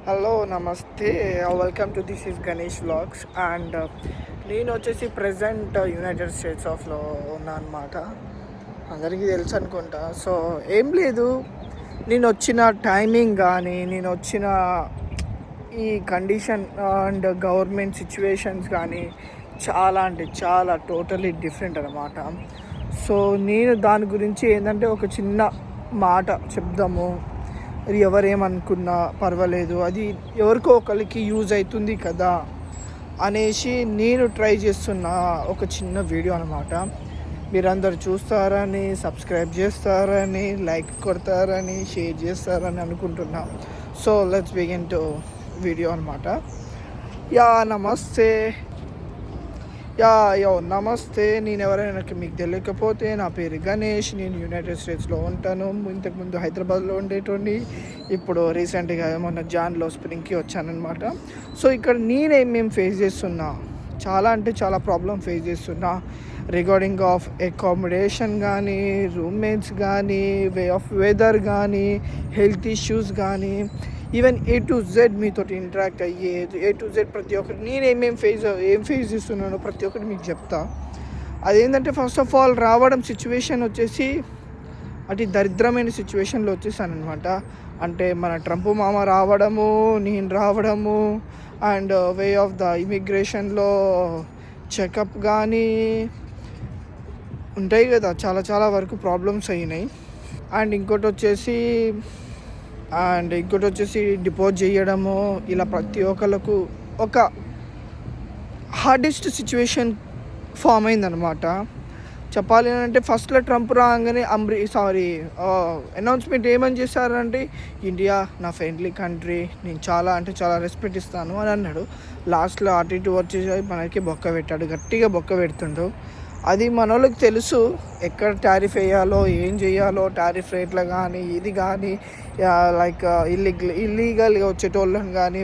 Hello నమస్తే, welcome to this is Ganesh vlogs. And నేను వచ్చేసి ప్రజెంట్ యునైటెడ్ స్టేట్స్ ఆఫ్లో ఉన్నా అనమాట. అందరికీ తెలుసు అనుకుంటా. సో ఏం లేదు, నేను వచ్చిన టైమింగ్ కానీ నేను వచ్చిన ఈ కండిషన్ అండ్ గవర్నమెంట్ సిచ్యువేషన్స్ కానీ చాలా అంటే చాలా టోటలీ డిఫరెంట్ అనమాట. సో నేను దాని గురించి ఏంటంటే ఒక చిన్న మాట చెప్దాము. అది ఎవరేమనుకున్నా పర్వాలేదు, అది ఎవరికో ఒకరికి యూజ్ అవుతుంది కదా అనేసి నేను ట్రై చేస్తున్న ఒక చిన్న వీడియో అనమాట. మీరందరూ చూస్తారని, సబ్స్క్రైబ్ చేస్తారని, లైక్ కొడతారని, షేర్ చేస్తారని అనుకుంటున్నా. So let's begin to video అనమాట. యా నమస్తే. నమస్తే. నేను ఎవరైనా మీకు తెలియకపోతే నా పేరు గణేష్. నేను యునైటెడ్ స్టేట్స్లో ఉంటాను. ఇంతకుముందు హైదరాబాద్లో ఉండేటోని. ఇప్పుడు రీసెంట్గా మొన్న జాన్లో స్ప్రింగ్కి వచ్చానమాట. సో ఇక్కడ నేనేమేమి ఫేస్ చేస్తున్నా, చాలా అంటే చాలా ప్రాబ్లం ఫేస్ చేస్తున్నా. రిగార్డింగ్ ఆఫ్ అకామిడేషన్ కానీ, రూమ్మేట్స్ కానీ, వే ఆఫ్ వెదర్ కానీ, హెల్త్ ఇష్యూస్ కానీ, ఈవెన్ A to Z మీతో ఇంటరాక్ట్ అయ్యే A to Z ప్రతి ఒక్కటి నేను ఏం ఫేస్ చేస్తున్నానో ప్రతి ఒక్కటి మీకు చెప్తా. అదేంటంటే ఫస్ట్ ఆఫ్ ఆల్ రావడం సిచ్యువేషన్ వచ్చేసి అతి దరిద్రమైన సిచ్యువేషన్లో వచ్చేసానమాట. అంటే మన ట్రంప్ మామ రావడము, నేను రావడము, అండ్ వే ఆఫ్ ద ఇమిగ్రేషన్లో చెకప్ కానీ ఉంటాయి కదా, చాలా చాలా వరకు ప్రాబ్లమ్స్ అయినాయి. అండ్ ఇంకోటి వచ్చేసి డిపోజ్ చేయడము, ఇలా ప్రతి ఒక్కరికి ఒక హార్డెస్ట్ సిచ్యువేషన్ ఫామ్ అయిందనమాట. చెప్పాలి అంటే ఫస్ట్లో ట్రంప్ రాగానే అనౌన్స్మెంట్ ఏమని చేశారంటే, ఇండియా నా ఫ్రెండ్లీ కంట్రీ, నేను చాలా అంటే చాలా రెస్పెక్ట్ ఇస్తాను అని అన్నాడు. లాస్ట్లో అటు ఇటు వచ్చేసి మనకి బొక్క పెట్టాడు, గట్టిగా బొక్క పెడుతుండు. అది మన వాళ్ళకి తెలుసు ఎక్కడ టారిఫ్ వేయాలో, ఏం చేయాలో, టారిఫ్ రేట్లు కానీ ఇది కానీ, లైక్ ఇల్లీగల్గా వచ్చేటోళ్ళని కానీ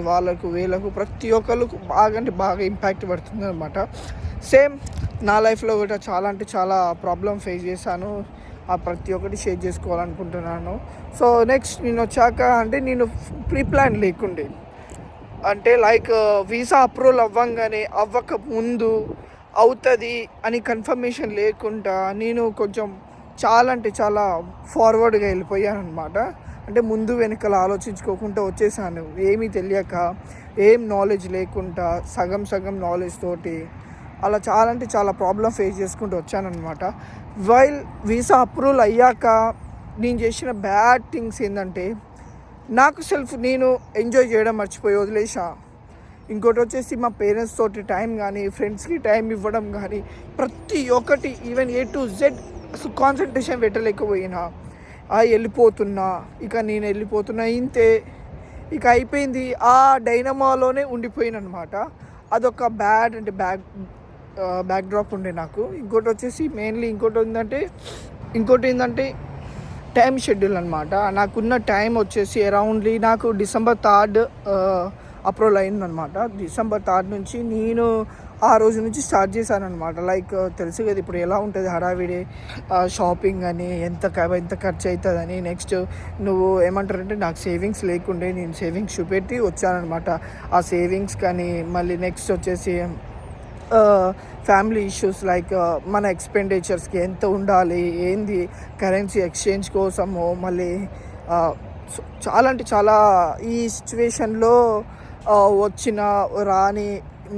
వీళ్ళకు ప్రతి ఒక్కరికి బాగా అంటే బాగా ఇంపాక్ట్ పడుతుంది అనమాట. సేమ్ నా లైఫ్లో కూడా చాలా అంటే చాలా ప్రాబ్లం ఫేస్ చేశాను. ఆ ప్రతి ఒక్కటి షేర్ చేసుకోవాలనుకుంటున్నాను. సో నెక్స్ట్ నేను వచ్చాక అంటే నేను ప్రీ ప్లాన్ లేకుండే, అంటే లైక్ వీసా అప్రూవల్ అవ్వక ముందు అవుతుంది అని కన్ఫర్మేషన్ లేకుండా నేను కొంచెం చాలా అంటే చాలా ఫార్వర్డ్గా వెళ్ళిపోయాను అనమాట. అంటే ముందు వెనకాల ఆలోచించుకోకుండా వచ్చేసాను, ఏమీ తెలియక, ఏం నాలెడ్జ్ లేకుండా, సగం నాలెడ్జ్ తోటి అలా చాలా అంటే చాలా ప్రాబ్లం ఫేస్ చేసుకుంటూ వచ్చానమాట. వైల్ వీసా అప్రూవల్ అయ్యాక నేను చేసిన బ్యాడ్ థింగ్స్ ఏంటంటే, నేను ఎంజాయ్ చేయడం మర్చిపోయి వదిలేసా. ఇంకోటి వచ్చేసి మా పేరెంట్స్ తోటి టైం కానీ, ఫ్రెండ్స్కి టైం ఇవ్వడం కానీ, ప్రతి ఒక్కటి ఈవెన్ A to Z అసలు కాన్సన్ట్రేషన్ పెట్టలేకపోయినా. నేను వెళ్ళిపోతున్నా ఇంతే, ఇక అయిపోయింది. ఆ డైనమాలోనే ఉండిపోయిన అనమాట. అదొక బ్యాక్ డ్రాప్ ఉండే నాకు. ఇంకోటి ఏంటంటే టైం షెడ్యూల్ అనమాట. నాకున్న టైం వచ్చేసి అరౌండ్లీ నాకు December 3 అప్రూవల్ అయిందనమాట. December 3 నుంచి నేను ఆ రోజు నుంచి స్టార్ట్ చేశానమాట. లైక్ తెలుసు కదా ఇప్పుడు ఎలా ఉంటుంది హడావిడి, షాపింగ్ అని, ఎంత ఖర్చు అవుతుందని. నెక్స్ట్ నువ్వు ఏమంటారంటే, నాకు సేవింగ్స్ లేకుండే, నేను సేవింగ్స్ చూపెట్టి వచ్చానమాట. ఆ సేవింగ్స్ కానీ మళ్ళీ నెక్స్ట్ వచ్చేసి ఫ్యామిలీ ఇష్యూస్, లైక్ మన ఎక్స్పెండిచర్స్కి ఎంత ఉండాలి, ఏంది, కరెన్సీ ఎక్స్చేంజ్ కోసము, మళ్ళీ చాలా అంటే చాలా ఈ సిచ్యువేషన్లో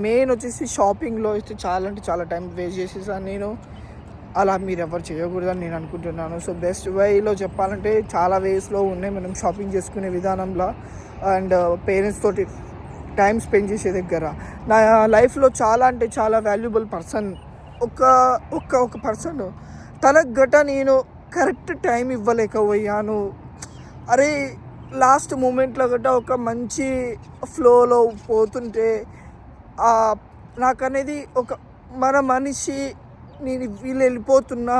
మెయిన్ వచ్చేసి షాపింగ్లో అయితే చాలా అంటే చాలా టైం వేస్ట్ చేసేసాను నేను. అలా మీరు ఎవరు చేయకూడదని నేను అనుకుంటున్నాను. సో బెస్ట్ వేలో చెప్పాలంటే చాలా వేస్లో ఉన్నాయి మనం షాపింగ్ చేసుకునే విధానంలో. అండ్ పేరెంట్స్ తోటి టైం స్పెండ్ చేసే దగ్గర నా లైఫ్లో చాలా అంటే చాలా వాల్యుబుల్ పర్సన్ ఒక పర్సన్, తనకు నేను కరెక్ట్ టైం ఇవ్వలేకపోయాను. అరే లాస్ట్ మూమెంట్లో ఒక మంచి ఫ్లోలో పోతుంటే నాకనేది మన మనిషి, నేను వీళ్ళు వెళ్ళిపోతున్నా,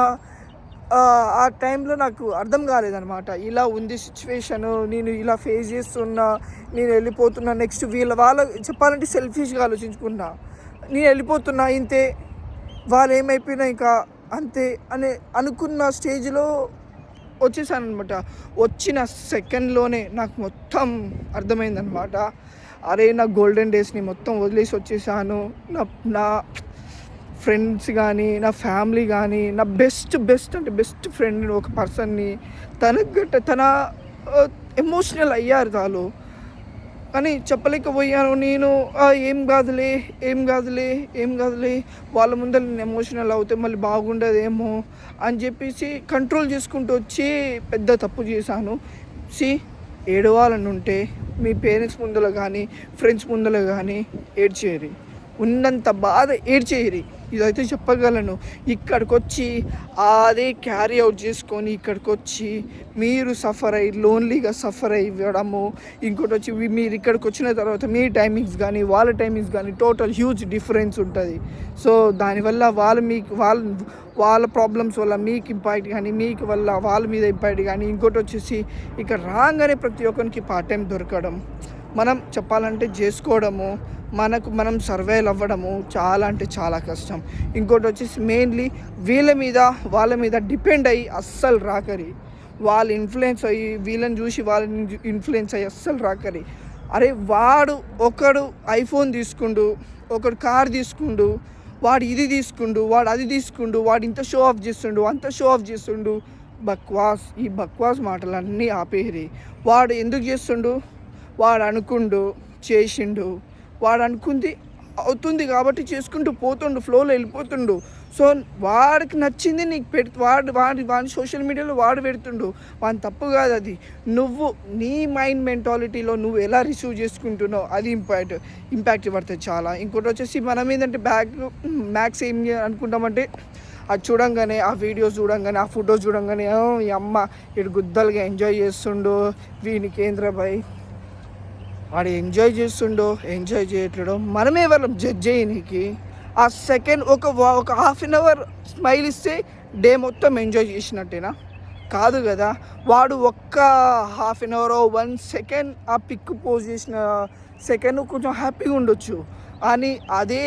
ఆ టైంలో నాకు అర్థం కాలేదనమాట. ఇలా ఉంది సిచ్యువేషను, నేను ఇలా ఫేస్ చేస్తున్నా, నేను వెళ్ళిపోతున్నా. నెక్స్ట్ వాళ్ళ చెప్పాలంటే సెల్ఫిష్గా ఆలోచించుకున్నా, నేను వెళ్ళిపోతున్నా ఇంతే, వాళ్ళు ఏమైపోయినా ఇంకా అంతే అని అనుకున్న స్టేజ్లో వచ్చేసాను అనమాట. వచ్చిన సెకండ్‌లోనే నాకు మొత్తం అర్థమైందనమాట. అరే! నా గోల్డెన్ డేస్‌ని మొత్తం వదిలేసి వచ్చేసాను. నా నా ఫ్రెండ్స్ గానీ, నా ఫ్యామిలీ గానీ, నా బెస్ట్ అంటే బెస్ట్ ఫ్రెండ్ ఒక పర్సన్‌ని తన ఎమోషనల్ అయ్యారు వాళ్ళు. కానీ చెప్పలేకపోయాను నేను. ఏం కాదులే వాళ్ళ ముందర నేను ఎమోషనల్ అవుతే మళ్ళీ బాగుండదేమో అని చెప్పేసి కంట్రోల్ చేసుకుంటూ వచ్చి పెద్ద తప్పు చేశాను. ఏడవాలని ఉంటే మీ పేరెంట్స్ ముందర కానీ, ఫ్రెండ్స్ ముందర కానీ ఏడ్చేయరి. ఉన్నంత బాధ ఏడ్చేయరి. ఇదైతే చెప్పగలను. ఇక్కడికొచ్చి అదే క్యారీ అవుట్ చేసుకొని ఇక్కడికొచ్చి మీరు లోన్లీగా సఫర్ అవ్వడము, ఇంకోటి వచ్చి మీరు ఇక్కడికి వచ్చిన తర్వాత మీ టైమింగ్స్ కానీ వాళ్ళ టైమింగ్స్ కానీ టోటల్ హ్యూజ్ డిఫరెన్స్ ఉంటుంది. సో దానివల్ల వాళ్ళ ప్రాబ్లమ్స్ వల్ల మీకు ఇంపాక్ట్ కానీ, మీకు వల్ల వాళ్ళ మీద ఇంపాక్ట్ కానీ, ఇంకోటి వచ్చేసి ఇక్కడ రాగానే ప్రతి ఒక్కరికి పార్ట్ టైం దొరకడం, మనం చెప్పాలంటే చేసుకోవడము, మనం సర్వైవ్ అవ్వడము చాలా అంటే చాలా కష్టం. ఇంకోటి వచ్చేసి మెయిన్లీ వాళ్ళ మీద డిపెండ్ అయ్యి అస్సలు రాకరి. వాళ్ళు ఇన్ఫ్లుయెన్స్ అయ్యి వీళ్ళని చూసి వాళ్ళని ఇన్ఫ్లుయెన్స్ అయ్యి అస్సలు రాకరి. అరే ఒకడు ఐఫోన్ తీసుకుండు, ఒకడు కార్ తీసుకుండు, వాడు ఇది తీసుకుండు, వాడు అది తీసుకుండు, వాడు ఇంత షో ఆఫ్ చేస్తుండు, అంత షో ఆఫ్ చేస్తుండు. ఈ బక్వాస్ మాటలన్నీ ఆపేరి. వాడు ఎందుకు చేస్తుండు? వాడు అనుకుండు, చేసిండు, వాడు అనుకుంది అవుతుంది కాబట్టి చేసుకుంటూ పోతుండు, ఫ్లోలో వెళ్ళిపోతుండు. సో వాడికి నచ్చింది నీకు వాడి సోషల్ మీడియాలో వాడు పెడుతుండు. వాని తప్పు కాదు అది. నువ్వు నీ మైండ్ మెంటాలిటీలో నువ్వు ఎలా రిసీవ్ చేసుకుంటున్నావు అది ఇంపాక్ట్ పడుతుంది చాలా. ఇంకోటి వచ్చేసి మనం ఏంటంటే మ్యాక్స్ ఏం అనుకుంటామంటే అది చూడంగానే, ఆ వీడియోస్ చూడంగానే, ఆ ఫొటోస్ చూడంగానే ఈ అమ్మ ఇటు గుద్దలుగా ఎంజాయ్ చేస్తుండు, వీనికి ఏంద్రబాయ్ వాడు ఎంజాయ్ చేయట్లేడో మనమే వాళ్ళం జడ్జ్ చేయనీకి. ఆ సెకండ్ ఒక హాఫ్ అన్ అవర్ స్మైల్ ఇస్తే డే మొత్తం ఎంజాయ్ చేసినట్టేనా? కాదు కదా. వాడు ఒక్క హాఫ్ అన్ అవర్ 1 సెకండ్ ఆ పిక్ పోజ్ చేసిన సెకండ్ కొంచెం హ్యాపీగా ఉండొచ్చు. అని అదే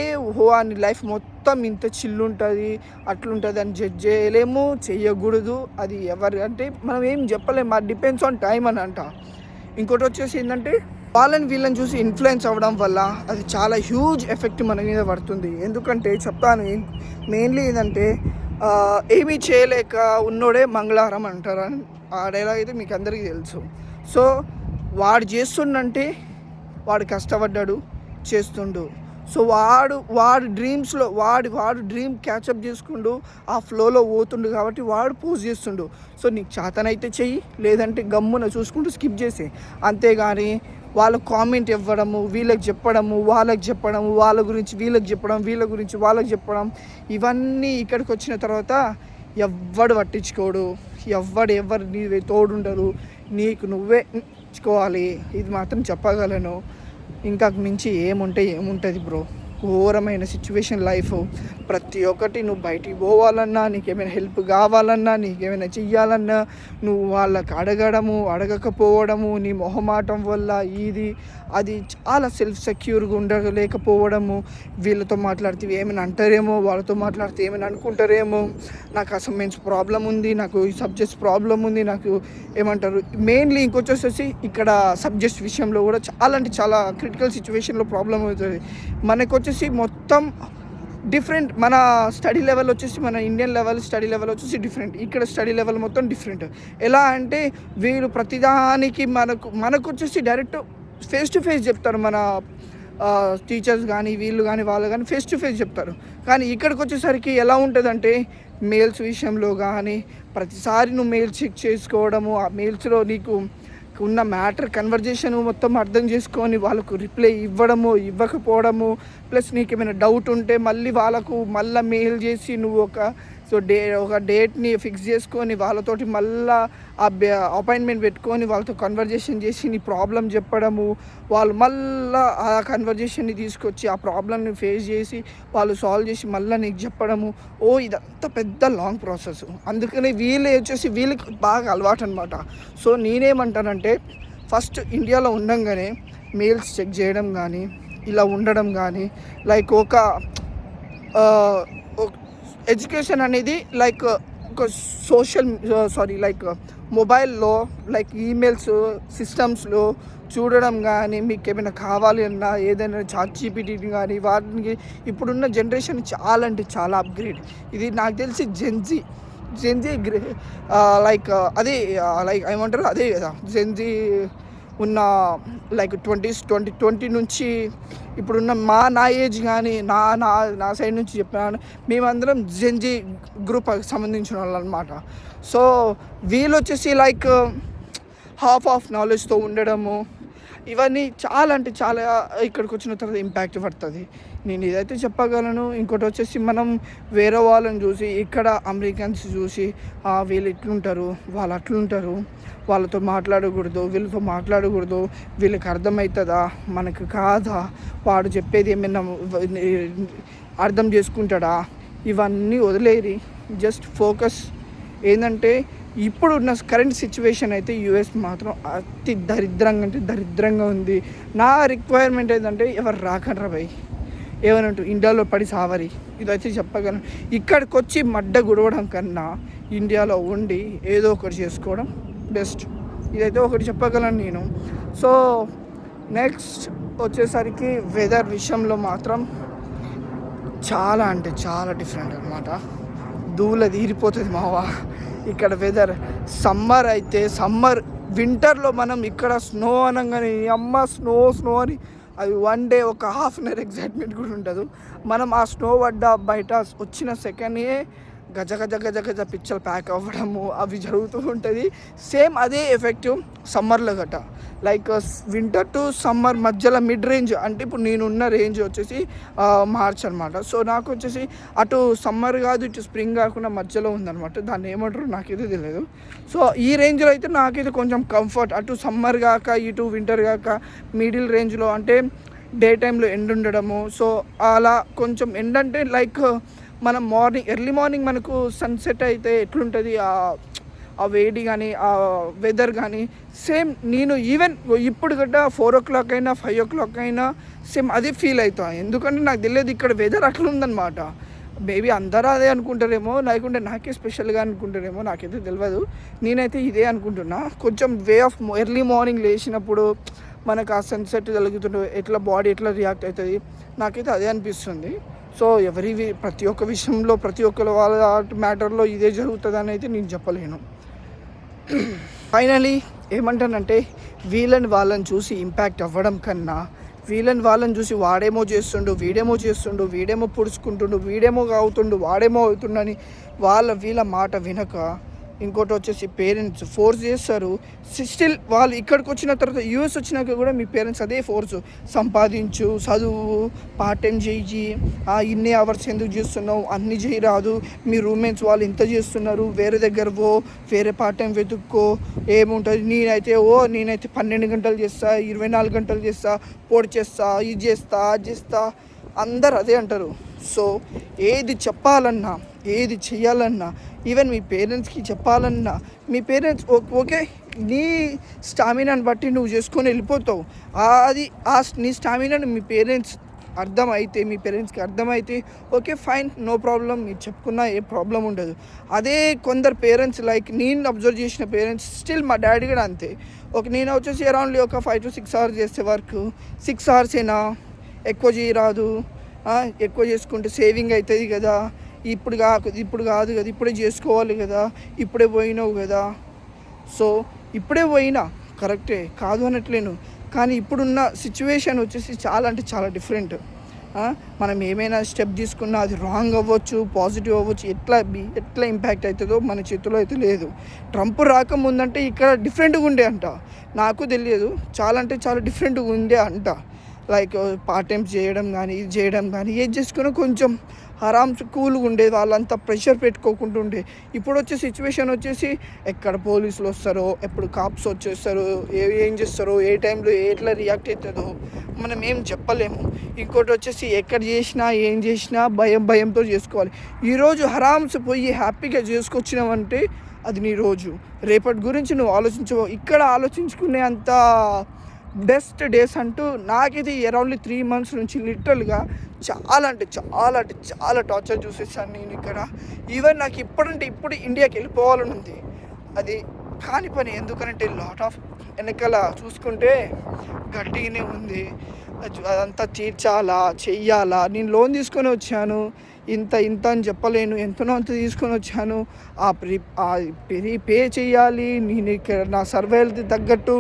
అని లైఫ్ మొత్తం ఇంత చిల్లు ఉంటుంది, అట్లుంటుంది అని జడ్జ్ చేయలేము, చెయ్యకూడదు. అది ఎవరు అంటే మనం ఏం చెప్పలేము. అది డిపెండ్స్ ఆన్ టైం అని అంట. ఇంకోటి వచ్చేసి ఏంటంటే వీళ్ళని చూసి ఇన్ఫ్లుయెన్స్ అవ్వడం వల్ల అది చాలా హ్యూజ్ ఎఫెక్ట్ మన మీద పడుతుంది. ఎందుకంటే చెప్తాను, మెయిన్లీ ఏంటంటే ఏమీ చేయలేక ఉన్నోడే మంగళవారం అంటారు. ఆ డైలాగ్ అయితే మీకు అందరికీ తెలుసు. సో వాడు చేస్తుండంటే వాడు కష్టపడ్డాడు, చేస్తుండు. సో వాడు డ్రీమ్స్లో వాడు డ్రీమ్ క్యాచప్ చేసుకుండు, ఆ ఫ్లోలో పోతుండు కాబట్టి వాడు పోస్ట్ చేస్తుండు. సో నీకు చేతనైతే చెయ్యి, లేదంటే గమ్మున చూసుకుంటూ స్కిప్ చేసే. అంతేగాని వాళ్ళకు కామెంట్ ఇవ్వడము, వీళ్ళకి చెప్పడము, వాళ్ళకి చెప్పడము, వాళ్ళ గురించి వీళ్ళకి చెప్పడం, వీళ్ళ గురించి వాళ్ళకి చెప్పడం, ఇవన్నీ ఇక్కడికి వచ్చిన తర్వాత ఎవ్వడు పట్టించుకోడు, ఎవరు నీ తోడుండరు, నీకు నువ్వే ఇచ్చుకోవాలి. ఇది మాత్రం చెప్పగలను. ఇంకా మించి ఏముంటుంది బ్రో. ఘోరమైన సిచ్యువేషన్ లైఫ్. ప్రతి ఒక్కటి నువ్వు బయటికి పోవాలన్నా, నీకేమైనా హెల్ప్ కావాలన్నా, నీకేమైనా చెయ్యాలన్నా నువ్వు వాళ్ళకి అడగకపోవడము, నీ మొహమాటం వల్ల అది చాలా సెల్ఫ్ సెక్యూర్గా ఉండలేకపోవడము. వీళ్ళతో మాట్లాడితే ఏమైనా అంటారేమో, వాళ్ళతో మాట్లాడితే ఏమైనా అనుకుంటారేమో, నాకు అసైన్మెంట్స్ ప్రాబ్లం ఉంది, నాకు ఈ సబ్జెక్ట్స్ ప్రాబ్లం ఉంది, నాకు ఏమంటారు మెయిన్లీ ఇంకొచ్చేసేసి ఇక్కడ సబ్జెక్ట్స్ విషయంలో కూడా చాలా అంటే చాలా క్రిటికల్ సిచ్యువేషన్లో ప్రాబ్లం అవుతుంది. మనకు వచ్చేసి మొత్తం డిఫరెంట్. మన స్టడీ లెవెల్ వచ్చేసి మన ఇండియన్ స్టడీ లెవెల్ వచ్చేసి డిఫరెంట్. ఇక్కడ స్టడీ లెవెల్ మొత్తం డిఫరెంట్. ఎలా అంటే వీళ్ళు ప్రతిదానికి మనకు వచ్చేసి డైరెక్ట్ ఫేస్ టు ఫేస్ చెప్తారు. మన టీచర్స్ కానీ వాళ్ళు కానీ ఫేస్ టు ఫేస్ చెప్తారు. కానీ ఇక్కడికి వచ్చేసరికి ఎలా ఉంటుందంటే మెయిల్స్ విషయంలో కానీ ప్రతిసారి నువ్వు మెయిల్ చెక్ చేసుకోవడము, ఆ మెయిల్స్లో నీకు ఉన్న మ్యాటర్ కన్వర్జేషన్ మొత్తం అర్థం చేసుకొని వాళ్ళకు రిప్లై ఇవ్వకపోవడము, ప్లస్ నీకు ఏమైనా డౌట్ ఉంటే మళ్ళీ మెయిల్ చేసి నువ్వు ఒక డేట్ని ఫిక్స్ చేసుకొని వాళ్ళతోటి మళ్ళీ అపాయింట్మెంట్ పెట్టుకొని వాళ్ళతో కన్వర్జేషన్ చేసి నీ ప్రాబ్లం చెప్పడము, వాళ్ళు మళ్ళీ ఆ కన్వర్జేషన్ని తీసుకొచ్చి ఆ ప్రాబ్లమ్ని ఫేస్ చేసి వాళ్ళు సాల్వ్ చేసి మళ్ళీ నీకు చెప్పడము. ఇదంతా పెద్ద లాంగ్ ప్రాసెస్. అందుకని వీళ్ళకి బాగా అలవాటు అనమాట. సో నేనేమంటానంటే ఫస్ట్ ఇండియాలో ఉండంగానే మెయిల్స్ చెక్ చేయడం కానీ ఇలా ఉండడం కానీ, లైక్ ఒక ఎడ్యుకేషన్ అనేది లైక్ ఒక లైక్ మొబైల్లో లైక్ ఈమెయిల్స్ సిస్టమ్స్లో చూడడం కానీ, మీకు ఏమైనా కావాలి అన్నా ఏదైనా చాట్‌జీపీటీ కానీ వాటికి ఇప్పుడున్న జనరేషన్ చాలా అంటే చాలా అప్‌గ్రేడ్. ఇది నాకు తెలిసి జెన్‌జీ లైక్ అదే లైక్ ఏమంటారు అదే కదా జెన్‌జీ ఉన్న లైక్ 20 నుంచి ఇప్పుడున్న నా ఏజ్ కానీ నా సైడ్ నుంచి చెప్పినాను, మేమందరం జెన్‌జీ గ్రూప్ సంబంధించిన వాళ్ళు అనమాట. సో వీళ్ళు వచ్చేసి లైక్ హాఫ్ నాలెడ్జ్తో ఉండడము, ఇవన్నీ చాలా అంటే చాలా ఇక్కడికి వచ్చిన తర్వాత ఇంపాక్ట్ పడుతుంది. నేను ఇదైతే చెప్పగలను. ఇంకోటి వచ్చేసి మనం వేరే వాళ్ళని చూసి ఇక్కడ అమెరికన్స్ చూసి వీళ్ళు ఇట్లుంటారు, వాళ్ళు అట్లుంటారు, వాళ్ళతో మాట్లాడకూడదు, వీళ్ళతో మాట్లాడకూడదు, వీళ్ళకి అర్థమవుతుందా మనకు కాదా, వాడు చెప్పేది ఏమైనా అర్థం చేసుకుంటాడా, ఇవన్నీ వదిలేరి జస్ట్ ఫోకస్ ఏంటంటే ఇప్పుడున్న కరెంట్ సిచ్యువేషన్ అయితే యూఎస్ మాత్రం అతి దరిద్రంగా ఉంది. నా రిక్వైర్మెంట్ ఏంటంటే ఎవరు రాకండ్రా భయ్, ఏమనంటూ ఇండియాలో పడి సావరి, ఇదైతే చెప్పగలను. ఇక్కడికి వచ్చి మడ్డ గుడవడం కన్నా ఇండియాలో ఉండి ఏదో ఒకటి చేసుకోవడం బెస్ట్, ఇదైతే ఒకటి చెప్పగలను నేను. సో నెక్స్ట్ వచ్చేసరికి వెదర్ విషయంలో మాత్రం చాలా అంటే చాలా డిఫరెంట్ అనమాట. దూల తీరిపోతుంది మావా ఇక్కడ వెదర్. సమ్మర్ వింటర్లో మనం ఇక్కడ స్నో అనగానే అమ్మ స్నో అని అది వన్ డే ఒక హాఫ్ అన్ అవర్ ఎగ్జైట్మెంట్ కూడా ఉండదు. మనం ఆ స్నో పడ్డ బయట వచ్చిన సెకండే గజ పిచ్చలు ప్యాక్ అవ్వడము అవి జరుగుతూ ఉంటుంది. సేమ్ అదే ఎఫెక్టివ్ సమ్మర్లో గట్ట. లైక్ వింటర్ టు సమ్మర్ మధ్యలో మిడ్ రేంజ్ అంటే ఇప్పుడు నేనున్న రేంజ్ వచ్చేసి మార్చ్ అనమాట. సో నాకు వచ్చేసి అటు సమ్మర్ కాదు ఇటు స్ప్రింగ్ కాకుండా మధ్యలో ఉందన్నమాట. దాన్ని ఏమంటారు నాకైతే తెలియదు. సో ఈ రేంజ్లో అయితే నాకైతే కొంచెం కంఫర్ట్, అటు సమ్మర్ కాక ఇటు వింటర్ కాక మిడిల్ రేంజ్లో అంటే డే టైంలో ఎండ్ ఉండడము. సో అలా కొంచెం ఎండ్ అంటే లైక్ మనం ఎర్లీ మార్నింగ్ మనకు సన్సెట్ అయితే ఎట్లుంటుంది ఆ వేడి కానీ ఆ వెదర్ కానీ సేమ్ నేను ఈవెన్ ఇప్పుడు గట్ట 4 o'clock అయినా 5 o'clock అయినా సేమ్ అదే ఫీల్ అవుతాను. ఎందుకంటే నాకు తెలియదు ఇక్కడ వెదర్ అట్లా ఉందన్నమాట. మేబీ అందరూ అదే అనుకుంటారేమో, లేకుంటే నాకే స్పెషల్గా అనుకుంటారేమో, నాకైతే తెలియదు. నేనైతే ఇదే అనుకుంటున్నా. కొంచెం వే ఆఫ్ ఎర్లీ మార్నింగ్ లేచినప్పుడు మనకు ఆ సన్సెట్ జరుగుతుంటే ఎట్లా బాడీ ఎట్లా రియాక్ట్ అవుతుంది, నాకైతే అదే అనిపిస్తుంది. సో ప్రతి ఒక్క విషయంలో ప్రతి ఒక్కరు వాళ్ళ మ్యాటర్లో ఇదే జరుగుతుందని అయితే నేను చెప్పలేను. ఫైనలీ ఏమంటానంటే వాళ్ళని చూసి ఇంపాక్ట్ అవ్వడం కన్నా వాళ్ళని చూసి వాడేమో చేస్తుండు, వీడేమో పుడుచుకుంటుండు, వీడేమో అవుతుండు, వాడేమో అవుతుండని వీళ్ళ మాట వినక ఇంకోటి వచ్చేసి పేరెంట్స్ ఫోర్స్ చేస్తారు. స్టిల్ వాళ్ళు ఇక్కడికి వచ్చిన తర్వాత యూఎస్ వచ్చినాక కూడా మీ పేరెంట్స్ అదే ఫోర్స్, సంపాదించు, చదువు, పార్ట్ టైం చేయి, ఇన్ని అవర్స్ ఎందుకు చేస్తున్నావు, అన్ని చేయరాదు, మీ రూమ్మేట్స్ వాళ్ళు ఇంత చేస్తున్నారు, వేరే దగ్గర వేరే పార్ట్ టైం వెతుక్కో, ఏముంటుంది, నేనైతే 12 గంటలు చేస్తా, 24 గంటలు చేస్తా, పొడి చేస్తా, ఇది చేస్తా, అది చేస్తా, అందరు అదే అంటారు. సో ఏది చెప్పాలన్నా ఏది చెయ్యాలన్నా ఈవెన్ మీ పేరెంట్స్కి చెప్పాలన్నా మీ పేరెంట్స్ ఓకే నీ స్టామినాని బట్టి నువ్వు చేసుకొని వెళ్ళిపోతావు. అది నీ స్టామినాని మీ పేరెంట్స్కి అర్థమైతే ఓకే ఫైన్, నో ప్రాబ్లం, మీరు చెప్పుకున్నా ఏ ప్రాబ్లం ఉండదు. అదే కొందరు పేరెంట్స్ లైక్ నేను అబ్జర్వ్ చేసిన పేరెంట్స్ స్టిల్ మా డాడీ కూడా అంతే. నేను వచ్చేసి అరౌండ్లీ ఒక 5 to 6 hours చేసే వర్క్ 6 hours ఎక్కువ చేయరాదు, ఎక్కువ చేసుకుంటే సేవింగ్ అవుతుంది కదా, ఇప్పుడు కాదు కదా, ఇప్పుడే చేసుకోవాలి కదా, ఇప్పుడే పోయినావు కదా. సో ఇప్పుడే పోయినా కరెక్టే కాదు అనట్లేను, కానీ ఇప్పుడున్న సిచ్యువేషన్ వచ్చేసి చాలా అంటే చాలా డిఫరెంట్. మనం ఏమైనా స్టెప్ తీసుకున్నా అది రాంగ్ అవ్వచ్చు, పాజిటివ్ అవ్వచ్చు, ఎట్లా ఇంపాక్ట్ అవుతుందో మన చేతిలో అయితే లేదు. ట్రంప్ రాకముందంటే ఇక్కడ డిఫరెంట్గా ఉండే అంట, నాకు తెలియదు, చాలా అంటే చాలా డిఫరెంట్గా ఉండే అంట. లైక్ పార్ట్ టైమ్స్ చేయడం కానీ ఇది చేయడం కానీ ఏది చేసుకున్నా కొంచెం ఆరామ్స్ కూల్గా ఉండేది, వాళ్ళంతా ప్రెషర్ పెట్టుకోకుండా ఉండే. ఇప్పుడు వచ్చే సిచ్యువేషన్ వచ్చేసి ఎక్కడ పోలీసులు వస్తారో, ఎప్పుడు కాప్స్ వచ్చేస్తారో, ఏం చేస్తారో, ఏ టైంలో ఎట్లా రియాక్ట్ అవుతుందో మనం ఏం చెప్పలేము. ఇంకోటి వచ్చేసి ఎక్కడ చేసినా ఏం చేసినా భయంతో చేసుకోవాలి. ఈరోజు ఆరామ్స్ పోయి హ్యాపీగా చేసుకొచ్చినావంటే అది నీ రోజు. రేపటి గురించి నువ్వు ఆలోచించవు. ఇక్కడ ఆలోచించుకునే అంత బెస్ట్ డేస్ అంటూ నాకైతే అరౌండ్లీ 3 months నుంచి లిటరల్గా చాలా టార్చర్ చూసేసాను నేను ఇక్కడ. ఈవెన్ నాకు ఇప్పుడు ఇండియాకి వెళ్ళిపోవాలని ఉంది. అది కాని పని, ఎందుకంటే లాట్ ఆఫ్ వెనకాల చూసుకుంటే గట్టిగానే ఉంది. అదంతా తీర్చాలా, చెయ్యాలా. నేను లోన్ తీసుకొని వచ్చాను, ఇంత అని చెప్పలేను, ఎంతనో అంత తీసుకొని వచ్చాను. పే చేయాలి, నేను ఇక్కడ నా సర్వైవల్కి తగ్గట్టు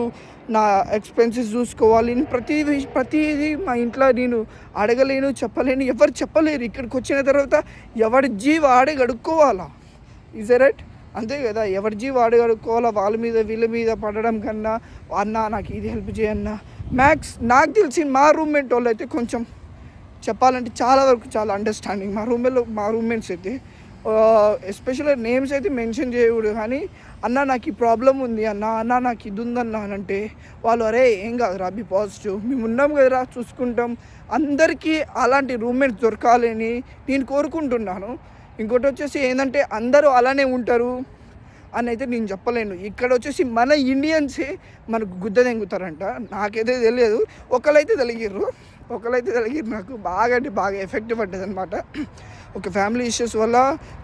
నా ఎక్స్పెన్సెస్ చూసుకోవాలి. ప్రతిదీ మా ఇంట్లో నేను అడగలేను, చెప్పలేను, ఎవరు చెప్పలేరు. ఇక్కడికి వచ్చిన తర్వాత ఎవరి జీవ ఆడే గడుక్కోవాలా. Is right? అంతే కదా, ఎవరి జీవ ఆడే గడుక్కోవాలా. వాళ్ళ మీద వీళ్ళ మీద పడడం కన్నా, అన్న నాకు ఇది హెల్ప్ చేయన్నా. నాకు తెలిసి మా రూమ్మేట్ వాళ్ళు అయితే కొంచెం చెప్పాలంటే చాలా వరకు చాలా అండర్స్టాండింగ్. మా రూమ్మేట్స్ అయితే ఎస్పెషల్గా నేమ్స్ అయితే మెన్షన్ చేయకూడదు, కానీ అన్న నాకు ఈ ప్రాబ్లం ఉంది అన్న నాకు ఇది ఉందన్న అని అంటే వాళ్ళు అరే ఏం కాదురా, బి పాజిటివ్, మేము ఉన్నాం కదరా, చూసుకుంటాం. అందరికీ అలాంటి రూమ్మేట్స్ దొరకాలని నేను కోరుకుంటున్నాను. ఇంకోటి వచ్చేసి ఏంటంటే అందరూ అలానే ఉంటారు అని అయితే నేను చెప్పలేను. ఇక్కడ వచ్చేసి మన ఇండియన్సే మనకు గుద్ద తెంగుతారంట. నాకైతే తెలియదు, ఒకళ్ళైతే తెలిగిర్రు నాకు బాగా ఎఫెక్ట్ పడ్డది అనమాట. ఒక ఫ్యామిలీ ఇష్యూస్ వల్ల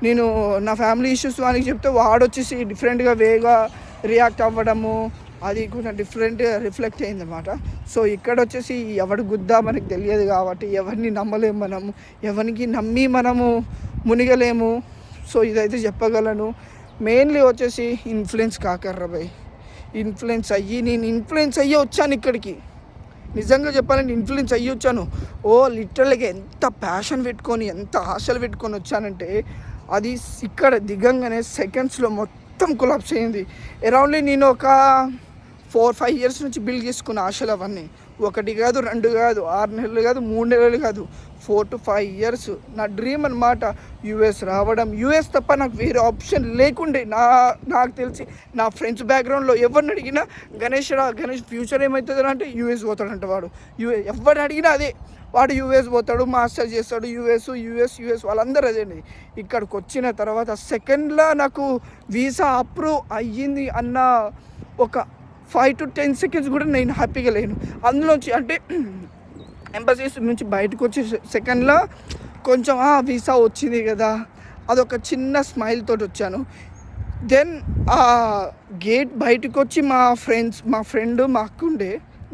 నేను నా ఫ్యామిలీ ఇష్యూస్ వానికి చెప్తే వాడొచ్చేసి డిఫరెంట్గా వేగా రియాక్ట్ అవ్వడము, అది కొంచెం డిఫరెంట్గా రిఫ్లెక్ట్ అయింది అనమాట. సో ఇక్కడ వచ్చేసి ఎవడు గుద్దా మనకు తెలియదు కాబట్టి ఎవరిని నమ్మలేము మనము, ఎవరికి నమ్మి మనము మునిగలేము. సో ఇదైతే చెప్పగలను. మెయిన్లీ వచ్చేసి ఇన్ఫ్లుయెన్స్ కాకర్రా భయ్. నేను ఇన్ఫ్లుయెన్స్ అయ్యి వచ్చాను ఇక్కడికి. నిజంగా చెప్పాలంటే ఇన్ఫ్లుయెన్స్ అయ్యి వచ్చాను. లిటరల్గా ఎంత ప్యాషన్ పెట్టుకొని, ఎంత ఆశలు పెట్టుకొని వచ్చానంటే అది ఇక్కడ దిగంగానే సెకండ్స్లో మొత్తం కొలాప్స్ అయింది. అరౌండ్లీ నేను ఒక 4-5 years నుంచి బిల్డ్ చేసుకున్న ఆశలు అవన్నీ. 1 కాదు, 2 కాదు, 6 నెలలు కాదు, 3 నెలలు కాదు, 4 to 5 years నా డ్రీమ్ అనమాట. యూఎస్ రావడం, యూఎస్ తప్ప నాకు వేరే ఆప్షన్ లేకుండే. నాకు తెలిసి నా ఫ్రెండ్స్ బ్యాక్గ్రౌండ్లో ఎవరిని అడిగినా గణేష్ ఫ్యూచర్ ఏమవుతుంది అంటే యూఎస్ పోతాడంట వాడు. ఎవరిని అడిగినా అదే, వాడు యూఎస్ పోతాడు, మాస్టర్ చేస్తాడు, యూఎస్ వాళ్ళందరూ అదేండి. ఇక్కడికి వచ్చిన తర్వాత సెకండ్లో నాకు వీసా అప్రూవ్ అయ్యింది అన్న ఒక 5 to 10 seconds కూడా నేను హ్యాపీగా లేను. అందులోంచి అంటే ఎంబసీస్ నుంచి బయటకు వచ్చే సెకండ్లో కొంచెం వీసా వచ్చింది కదా, అదొక చిన్న స్మైల్ తోటి వచ్చాను. దెన్ ఆ గేట్ బయటకు వచ్చి మా ఫ్రెండ్ మా అక్క ఉండే,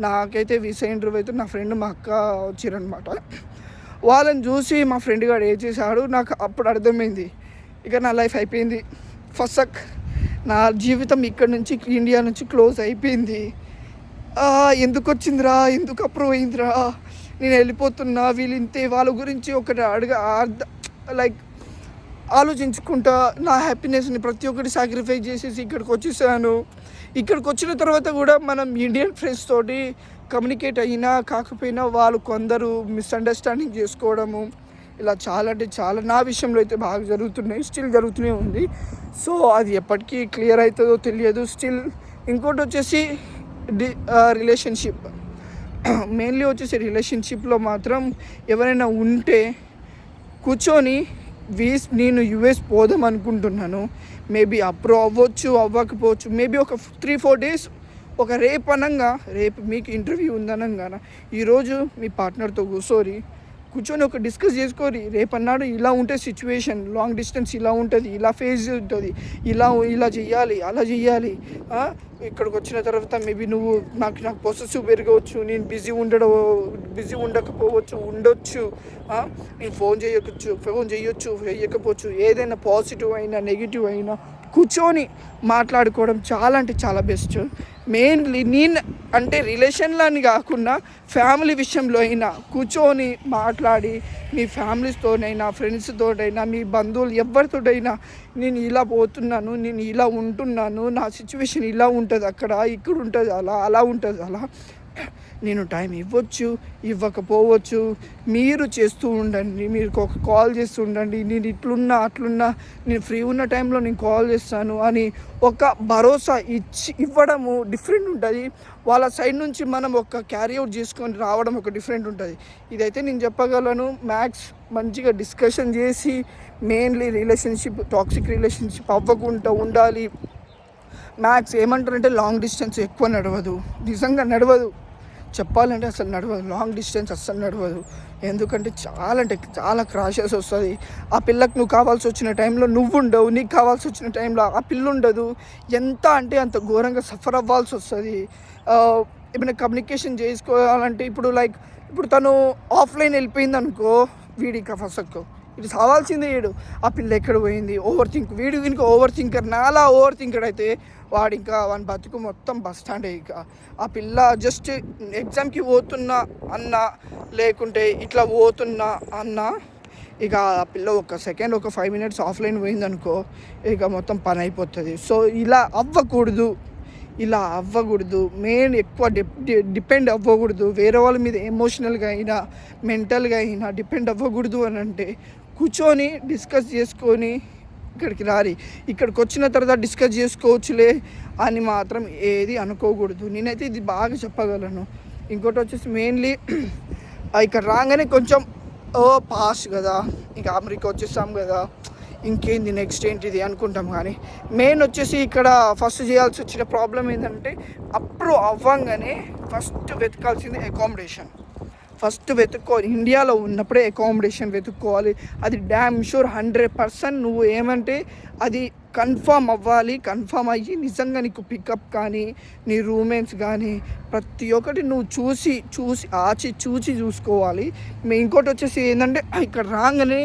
నాకైతే వీసా ఇంటర్వ్యూ అయితే నా ఫ్రెండ్ మా అక్క వచ్చారనమాట. వాళ్ళని చూసి మా ఫ్రెండ్ గారు ఏం చేశాడు, నాకు అప్పుడు అర్థమైంది ఇక నా లైఫ్ అయిపోయింది. ఫస్ట్ నా జీవితం ఇక్కడ నుంచి ఇండియా నుంచి క్లోజ్ అయిపోయింది. ఎందుకు వచ్చిందిరా, ఎందుకు అప్రూవ్ అయిందిరా, నేను వెళ్ళిపోతున్నా, వీళ్ళు ఇంతే, వాళ్ళ గురించి ఒకటి లైక్ ఆలోచించుకుంటా నా హ్యాపీనెస్ని ప్రతి ఒక్కటి సాక్రిఫైస్ చేసేసి ఇక్కడికి వచ్చేసాను. ఇక్కడికి వచ్చిన తర్వాత కూడా మనం ఇండియన్ ఫ్రెండ్స్ తోటి కమ్యూనికేట్ అయినా కాకపోయినా వాళ్ళు కొందరు మిస్అండర్స్టాండింగ్ చేసుకోవడము, ఇలా చాలా నా విషయంలో అయితే బాగా జరుగుతున్నాయి, స్టిల్ జరుగుతూనే ఉంది. సో అది ఎప్పటికీ క్లియర్ అవుతుందో తెలియదు స్టిల్. ఇంకోటి వచ్చేసి రిలేషన్షిప్, మెయిన్లీ వచ్చేసి రిలేషన్షిప్లో మాత్రం ఎవరైనా ఉంటే కూర్చొని నేను యూఎస్ పోదాం అనుకుంటున్నాను. మేబీ అప్రూవ్ అవ్వచ్చు, అవ్వకపోవచ్చు. మేబీ ఒక 3-4 days, ఒక రేపు మీకు ఇంటర్వ్యూ ఉందనగా ఈరోజు మీ పార్ట్నర్తో కూర్చొని ఒక డిస్కస్ చేసుకోరి. రేపన్నాడు ఇలా ఉంటే సిచ్యువేషన్, లాంగ్ డిస్టెన్స్ ఇలా ఉంటుంది, ఇలా ఫేజ్ ఉంటుంది, ఇలా చెయ్యాలి, అలా చెయ్యాలి. ఇక్కడికి వచ్చిన తర్వాత మేబీ నువ్వు నాకు పొసెసివ్ పెరగవచ్చు, నేను బిజీ ఉండకపోవచ్చు, నేను ఫోన్ చేయకపోవచ్చు, ఏదైనా పాజిటివ్ అయినా నెగిటివ్ అయినా కూర్చొని మాట్లాడుకోవడం చాలా అంటే చాలా బెస్ట్. మెయిన్లీ నేను అంటే రిలేషన్లని కాకుండా ఫ్యామిలీ విషయంలో అయినా కూర్చొని మాట్లాడి, మీ ఫ్యామిలీస్తోనైనా ఫ్రెండ్స్తోనైనా మీ బంధువులు ఎవరితోటైనా నేను ఇలా పోతున్నాను, నేను ఇలా ఉంటున్నాను, నా సిచ్యువేషన్ ఇలా ఉంటుంది, అక్కడ ఇక్కడ ఉంటుంది, అలా ఉంటుంది, నేను టైం ఇవ్వకపోవచ్చు, మీరు చేస్తూ ఉండండి, మీరు ఒక కాల్ చేస్తూ ఉండండి, నేను అట్లున్నా నేను ఫ్రీ ఉన్న టైంలో నేను కాల్ చేస్తాను అని ఒక భరోసా ఇవ్వడము డిఫరెంట్ ఉంటుంది. వాళ్ళ సైడ్ నుంచి మనం ఒక క్యారీ అవుట్ చేసుకొని రావడం ఒక డిఫరెంట్ ఉంటుంది. ఇదైతే నేను చెప్పగలను. మ్యాక్స్ మంచిగా డిస్కషన్ చేసి మెయిన్లీ టాక్సిక్ రిలేషన్షిప్ అవ్వకుండా ఉండాలి. మ్యాక్స్ ఏమంటారంటే లాంగ్ డిస్టెన్స్ ఎక్కువ నడవదు, నిజంగా నడవదు. చెప్పాలంటే అసలు నడవదు, లాంగ్ డిస్టెన్స్ అస్సలు నడవదు. ఎందుకంటే చాలా అంటే చాలా క్రాషెస్ వస్తుంది. ఆ పిల్లకి నువ్వు కావాల్సి వచ్చిన టైంలో నువ్వు ఉండవు, నీకు కావాల్సి వచ్చిన టైంలో ఆ పిల్ల ఉండదు. ఎంత అంటే అంత ఘోరంగా సఫర్ అవ్వాల్సి వస్తుంది. ఏమైనా కమ్యూనికేషన్ చేసుకోవాలంటే ఇప్పుడు తను ఆఫ్లైన్ వెళ్ళిపోయింది అనుకో, వీడికి ఫస్ట్ ఇటు సావాల్సిందే. ఆ పిల్ల ఎక్కడ పోయింది, వీడికి ఓవర్ థింకర్. నాలా ఓవర్ థింకర్ అయితే వాడి బతుకు మొత్తం బస్ స్టాండే. ఇక ఆ పిల్ల జస్ట్ ఎగ్జామ్కి పోతున్నా అన్న, లేకుంటే ఇట్లా పోతున్నా అన్న, ఇక ఆ పిల్ల ఒక 5 minutes ఆఫ్లైన్ పోయిందనుకో, ఇక మొత్తం పని అయిపోతుంది. సో ఇలా అవ్వకూడదు. మెయిన్ ఎక్కువ డిపెండ్ అవ్వకూడదు వేరే వాళ్ళ మీద. ఎమోషనల్గా అయినా మెంటల్గా అయినా డిపెండ్ అవ్వకూడదు అని అంటే కూర్చొని డిస్కస్ చేసుకొని ఇక్కడికి వచ్చిన తర్వాత డిస్కస్ చేసుకోవచ్చులే అని మాత్రం ఏది అనుకోకూడదు. నేనైతే ఇది బాగా చెప్పగలను. ఇంకోటి వచ్చేసి మెయిన్లీ ఇక్కడ రాగానే కొంచెం పాస్ కదా, ఇంకా అమెరికా వచ్చేస్తాం కదా, ఇంకేంది నెక్స్ట్ ఏంటిది అనుకుంటాం. కానీ మెయిన్ వచ్చేసి ఇక్కడ ఫస్ట్ చేయాల్సి వచ్చిన ప్రాబ్లం ఏంటంటే అప్రూవ్ అవ్వంగానే ఫస్ట్ వెతకాల్సింది అకామిడేషన్. ఇండియాలో ఉన్నప్పుడే అకామిడేషన్ వెతుక్కోవాలి. అది డ్యామ్ షూర్ 100% నువ్వు ఏమంటే అది కన్ఫర్మ్ అవ్వాలి. కన్ఫర్మ్ అయ్యి నిజంగా నీకు పికప్ కానీ నీ రూమ్మేట్స్ కానీ ప్రతి ఒక్కటి నువ్వు చూసి చూసుకోవాలి. ఇంకోటి వచ్చేసి ఏంటంటే ఇక్కడ రాగానే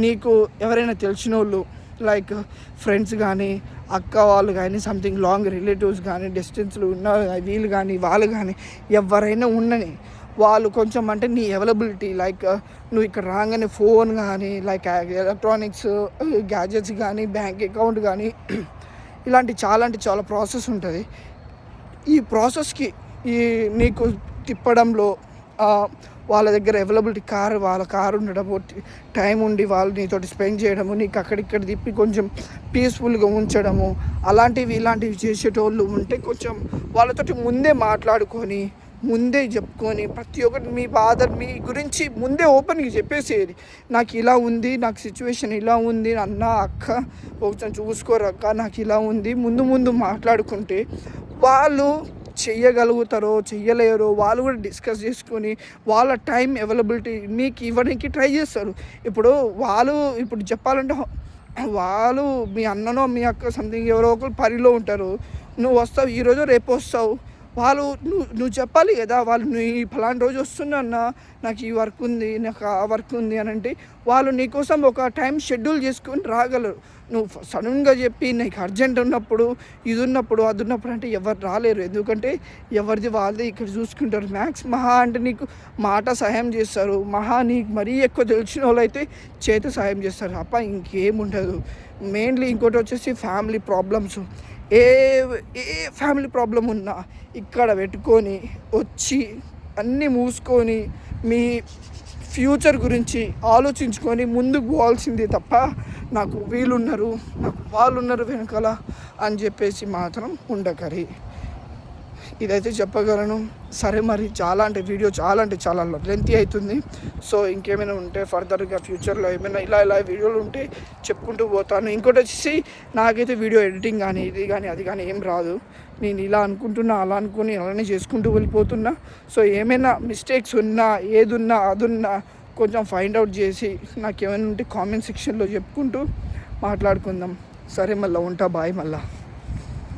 నీకు ఎవరైనా తెలిసిన వాళ్ళు లైక్ ఫ్రెండ్స్ కానీ అక్క వాళ్ళు కానీ సంథింగ్ లాంగ్ రిలేటివ్స్ కానీ డిస్టెన్స్లో ఉన్న వీళ్ళు కానీ వాళ్ళు కానీ ఎవరైనా ఉండని, వాళ్ళు కొంచెం అంటే నీ అవైలబిలిటీ లైక్ నువ్వు ఇక్కడ రాగానే ఫోన్ కానీ లైక్ ఎలక్ట్రానిక్స్ గ్యాజెట్స్ కానీ బ్యాంక్ అకౌంట్ కానీ ఇలాంటి చాలా ప్రాసెస్ ఉంటుంది. ఈ ప్రాసెస్కి నీకు తిప్పడంలో వాళ్ళ దగ్గర అవైలబిలిటీ వాళ్ళ కారు ఉండడము, టైం ఉండి వాళ్ళు నీతోటి స్పెండ్ చేయడము, నీకు అక్కడిక్కడ తిప్పి కొంచెం పీస్ఫుల్గా ఉంచడము, ఇలాంటివి చేసేటోళ్ళు ఉంటే కొంచెం వాళ్ళతోటి ముందే మాట్లాడుకొని ముందే చెప్పుకొని ప్రతి ఒక్కటి మీ గురించి ముందే ఓపెన్గా చెప్పేసేది. నాకు ఇలా ఉంది, నాకు సిచ్యువేషన్ ఇలా ఉంది అన్న, అక్క ఒకసారి చూసుకోరు అక్క, నాకు ఇలా ఉంది, ముందు మాట్లాడుకుంటే వాళ్ళు చెయ్యగలుగుతారో చెయ్యలేరో వాళ్ళు కూడా డిస్కస్ చేసుకొని వాళ్ళ టైం అవైలబిలిటీ మీకు ఇవ్వడానికి ట్రై చేస్తారు. ఇప్పుడు చెప్పాలంటే వాళ్ళు మీ అన్ననో మీ అక్క సంథింగ్ ఎవరో ఒకరు పనిలో ఉంటారు, నువ్వు వస్తావు ఈరోజు రేపు వస్తావు, వాళ్ళు నువ్వు చెప్పాలి కదా, వాళ్ళు నువ్వు ఈ ఫలానా రోజు వస్తున్నా అన్న, నాకు ఈ వర్క్ ఉంది, నాకు ఆ వర్క్ ఉంది అని అంటే వాళ్ళు నీకోసం ఒక టైం షెడ్యూల్ చేసుకొని రాగలరు. నువ్వు సడన్గా చెప్పి నీకు అర్జెంట్ ఉన్నప్పుడు అది ఉన్నప్పుడు అంటే ఎవరు రాలేరు. ఎందుకంటే ఎవరిది వాళ్ళే ఇక్కడ చూసుకుంటారు. మహా అంటే నీకు మాట సహాయం చేస్తారు, నీకు మరీ ఎక్కువ తెలిసిన వాళ్ళు అయితే చేతి సహాయం చేస్తారు తప్ప ఇంకేముండదు. మెయిన్లీ ఇంకోటి వచ్చేసి ఫ్యామిలీ ప్రాబ్లమ్స్. ఏ ఫ్యామిలీ ప్రాబ్లం ఉన్నా ఇక్కడ పెట్టుకొని వచ్చి అన్నీ మూసుకొని మీ ఫ్యూచర్ గురించి ఆలోచించుకొని ముందుకు పోవాల్సిందే తప్ప నాకు వీళ్ళున్నారు, నాకు వాళ్ళున్నారు వెనకాల అని చెప్పేసి మాత్రం ఉండకరి. ఇదైతే చెప్పగలను. సరే మరి వీడియో చాలా లెంతీ అవుతుంది. సో ఇంకేమైనా ఉంటే ఫర్దర్గా ఫ్యూచర్లో ఏమైనా ఇలా వీడియోలు ఉంటే చెప్పుకుంటూ పోతాను. ఇంకోటి వచ్చేసి నాకైతే వీడియో ఎడిటింగ్ కానీ ఇది కానీ అది కానీ ఏం రాదు. నేను ఇలా అనుకుంటున్నా అలా అనుకుని అలానే చేసుకుంటూ వెళ్ళిపోతున్నా. సో ఏమైనా మిస్టేక్స్ ఉన్నా ఏదున్నా అదున్నా కొంచెం ఫైండ్ అవుట్ చేసి నాకు ఏమైనా ఉంటే కామెంట్ సెక్షన్లో చెప్పుకుంటూ మాట్లాడుకుందాం. సరే మళ్ళీ ఉంటా, బాయ్ మళ్ళీ.